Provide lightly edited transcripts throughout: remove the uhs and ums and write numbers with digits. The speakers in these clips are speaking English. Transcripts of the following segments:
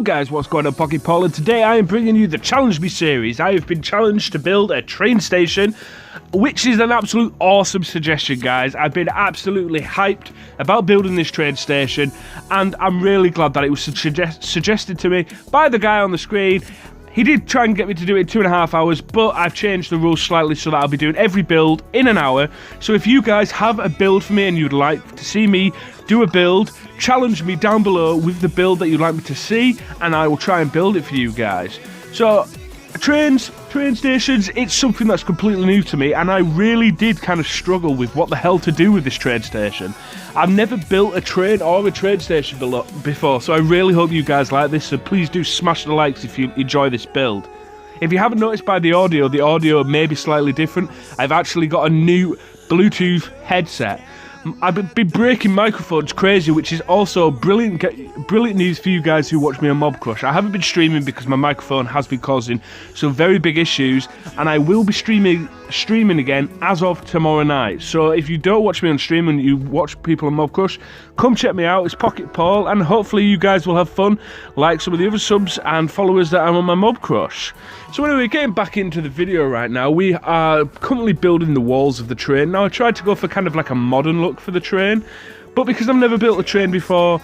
guys, what's going on, PocketPaul? And today I am bringing you the Challenge Me series. I have been challenged to build a train station, which is an absolute awesome suggestion, guys. I've been absolutely hyped about building this train station, and I'm really glad that it was suggested to me by the guy on the screen. He did try and get me to do it in 2.5 hours, but I've changed the rules slightly so that I'll be doing every build in an hour. So if you guys have a build for me and you'd like to see me do a build, challenge me down below with the build that you'd like me to see, and I will try and build it for you guys. So train stations, it's something that's completely new to me, and I really did kind of struggle with what the hell to do with this train station. I've never built a train or a train station before, so I really hope you guys like this, so please do smash the likes if you enjoy this build. If you haven't noticed by the audio may be slightly different. I've actually got a new Bluetooth headset. I've been breaking microphones crazy, which is also brilliant news for you guys who watch me on Mob Crush. I haven't been streaming because my microphone has been causing some very big issues, and I will be streaming again as of tomorrow night. So if you don't watch me on stream and you watch people on Mob Crush, come check me out. It's PocketPaul, and hopefully you guys will have fun like some of the other subs and followers that I'm on my Mob Crush. So anyway, getting back into the video right now, we are currently building the walls of the train. Now I tried to go for kind of like a modern look for the train, but because I've never built a train before,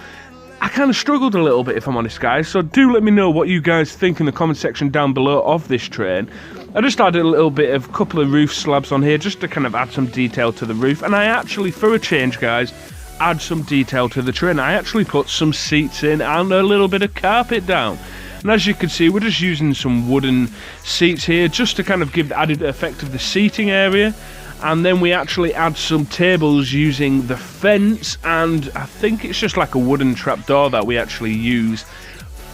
I kind of struggled a little bit, if I'm honest, guys. So do let me know what you guys think in the comment section down below of this train. I just added a little bit of a couple of roof slabs on here just to kind of add some detail to the roof, and I actually, for a change, guys, add some detail to the train. I actually put some seats in and a little bit of carpet down. And as you can see, we're just using some wooden seats here just to kind of give the added effect of the seating area. And then we actually add some tables using the fence, and I think it's just like a wooden trapdoor that we actually use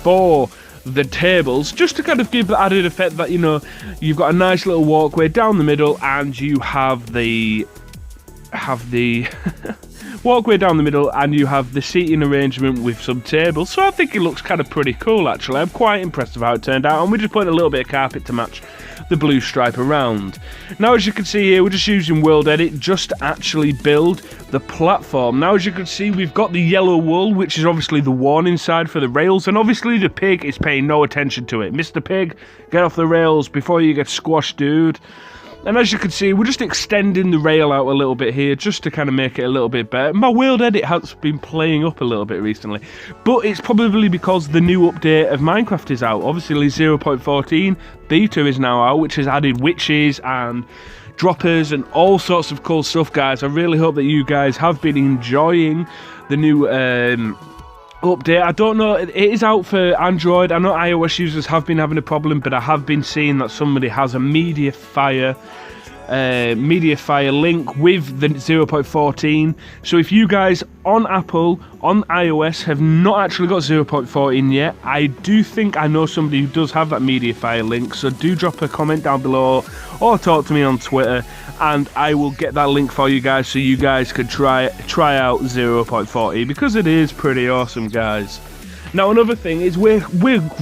for the tables, just to kind of give the added effect that, you know, you've got a nice little walkway down the middle, and you have the walkway down the middle, and you have the seating arrangement with some tables. So I think it looks kind of pretty cool, actually. I'm quite impressed with how it turned out, and we just put a little bit of carpet to match the blue stripe around. Now, as you can see here, we're just using World Edit just to actually build the platform. Now, as you can see, we've got the yellow wool, which is obviously the warning sign for the rails, and obviously the pig is paying no attention to it. Mr. Pig, get off the rails before you get squashed, dude. And as you can see, we're just extending the rail out a little bit here just to kind of make it a little bit better. My World Edit has been playing up a little bit recently, but it's probably because the new update of Minecraft is out. Obviously 0.14 beta is now out, which has added witches and droppers and all sorts of cool stuff, guys. I really hope that you guys have been enjoying the new update. I don't know, it is out for Android. I know iOS users have been having a problem, but I have been seeing that somebody has a MediaFire link with the 0.14. So if you guys on Apple, on iOS, have not actually got 0.14 yet, I do think I know somebody who does have that MediaFire link, so do drop a comment down below or talk to me on Twitter, and I will get that link for you guys so you guys could try out 0.40, because it is pretty awesome, guys. Now, another thing is we're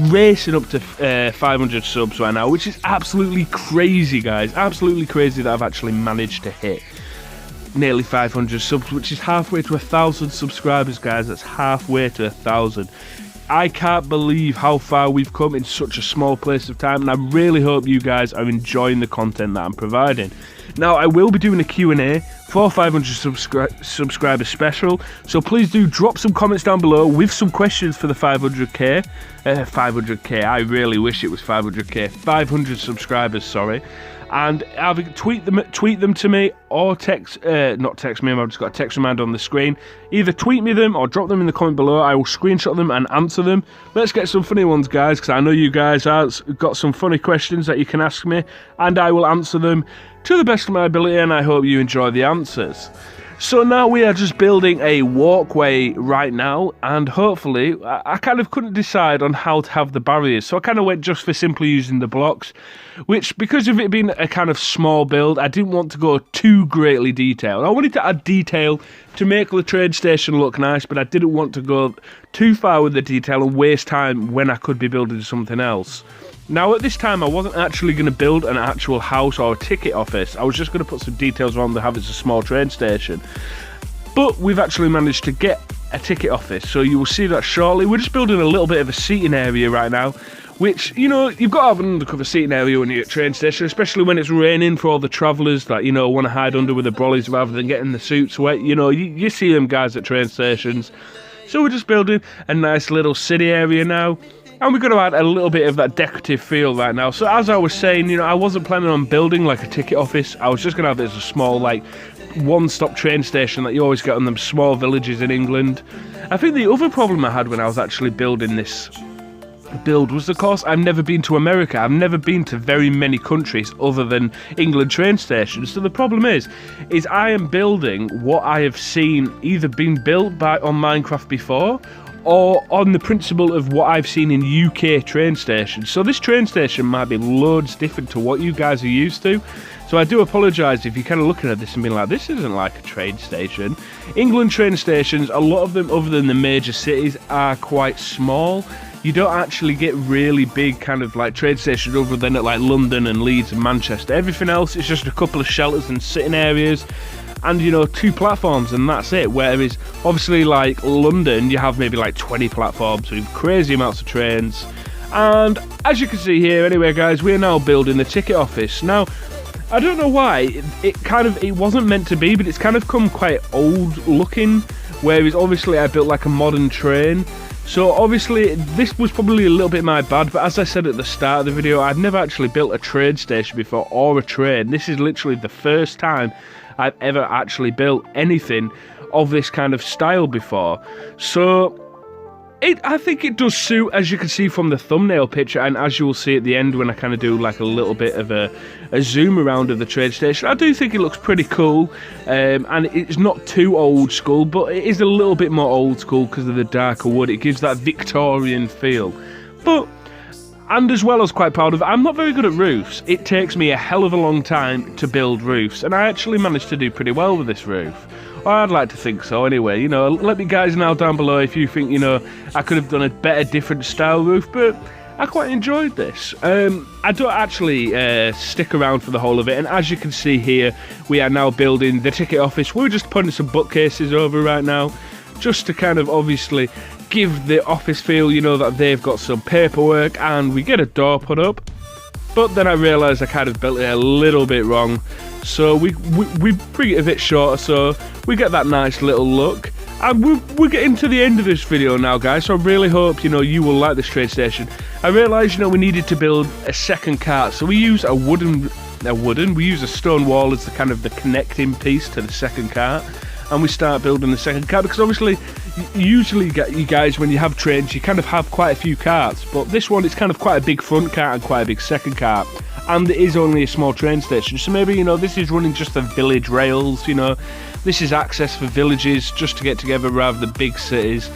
racing up to 500 subs right now, which is absolutely crazy, guys. Absolutely crazy that I've actually managed to hit nearly 500 subs, which is halfway to 1,000 subscribers, guys. That's halfway to 1,000. I can't believe how far we've come in such a small place of time, and I really hope you guys are enjoying the content that I'm providing. Now, I will be doing a Q&A for 500 subscriber special, so please do drop some comments down below with some questions for the 500k. 500k, I really wish it was 500k. 500 subscribers, sorry. And either tweet them to me, or not text me, I've just got a text reminder on the screen. Either tweet me them or drop them in the comment below. I will screenshot them and answer them. Let's get some funny ones, guys, because I know you guys have got some funny questions that you can ask me, and I will answer them to the best of my ability, and I hope you enjoy the answers. So now we are just building a walkway right now, and hopefully, I kind of couldn't decide on how to have the barriers, so I kind of went just for simply using the blocks, which, because of it being a kind of small build, I didn't want to go too greatly detailed. I wanted to add detail to make the train station look nice, but I didn't want to go too far with the detail and waste time when I could be building something else. Now, at this time, I wasn't actually going to build an actual house or a ticket office. I was just going to put some details around the have it's a small train station. But we've actually managed to get a ticket office, so you will see that shortly. We're just building a little bit of a seating area right now, which, you know, you've got to have an undercover seating area when you're at a train station, especially when it's raining, for all the travellers that, you know, want to hide under with the brollies rather than getting the suits wet. You know, you see them guys at train stations. So we're just building a nice little city area now. And we're going to add a little bit of that decorative feel right now. So as I was saying, you know, I wasn't planning on building like a ticket office. I was just going to have it as a small, like, one-stop train station that you always get on them small villages in England. I think the other problem I had when I was actually building this build was, of course, I've never been to America. I've never been to very many countries other than England train stations. So the problem is I am building what I have seen either been built on Minecraft before, or on the principle of what I've seen in UK train stations. So this train station might be loads different to what you guys are used to. So I do apologise if you're kind of looking at this and being like, this isn't like a train station. England train stations, a lot of them other than the major cities, are quite small. You don't actually get really big kind of like train stations other than at like London and Leeds and Manchester. Everything else is just a couple of shelters and sitting areas, and, you know, 2 platforms, and that's it. Whereas obviously like London, you have maybe like 20 platforms with crazy amounts of trains. And as you can see here, anyway guys, we are now building the ticket office. Now, I don't know why, it wasn't meant to be, but it's kind of come quite old looking, whereas obviously I built like a modern train. So obviously this was probably a little bit my bad, but as I said at the start of the video, I'd never actually built a train station before, or a train. This is literally the first time I've ever actually built anything of this kind of style before. So I think it does suit, as you can see from the thumbnail picture, and as you will see at the end when I kind of do like a little bit of a zoom around of the train station. I do think it looks pretty cool, and it's not too old school, but it is a little bit more old school because of the darker wood. It gives that Victorian feel. But, and as well, I was quite proud of it, I'm not very good at roofs. It takes me a hell of a long time to build roofs, and I actually managed to do pretty well with this roof. Well, I'd like to think so anyway. You know, let me guys know down below if you think, you know, I could have done a better, different style roof, but I quite enjoyed this. I don't actually stick around for the whole of it, and as you can see here, we are now building the ticket office. We're just putting some bookcases over right now, just to kind of obviously give the office feel, you know, that they've got some paperwork, and we get a door put up. But then I realised I kind of built it a little bit wrong, so we bring it a bit shorter, so we get that nice little look. And we're getting to the end of this video now, guys, so I really hope, you know, you will like this train station. I realised, you know, we needed to build a second cart, so we use we use a stone wall as the kind of the connecting piece to the second cart. And we start building the second cart, because obviously usually you guys, when you have trains, you kind of have quite a few carts, but this one, it's kind of quite a big front cart and quite a big second cart, and it is only a small train station. So maybe, you know, this is running just the village rails, you know, this is access for villages just to get together rather than big cities.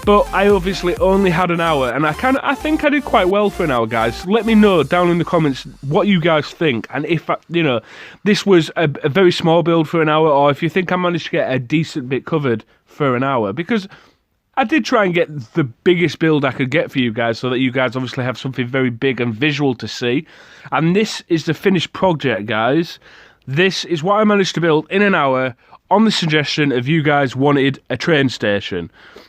But I obviously only had an hour, and I think I did quite well for an hour, guys. Let me know down in the comments what you guys think, and if, you know, this was a very small build for an hour, or if you think I managed to get a decent bit covered for an hour, because I did try and get the biggest build I could get for you guys, so that you guys obviously have something very big and visual to see. And this is the finished project, guys. This is what I managed to build in an hour, on the suggestion of you guys wanted a train station.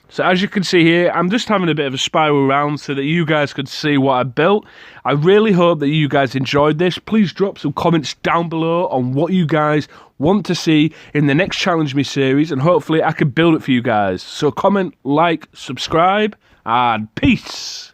So as you can see here, I'm just having a bit of a spiral round so that you guys could see what I built. I really hope that you guys enjoyed this. Please drop some comments down below on what you guys want to see in the next Challenge Me series, and hopefully I can build it for you guys. So comment, like, subscribe, and peace.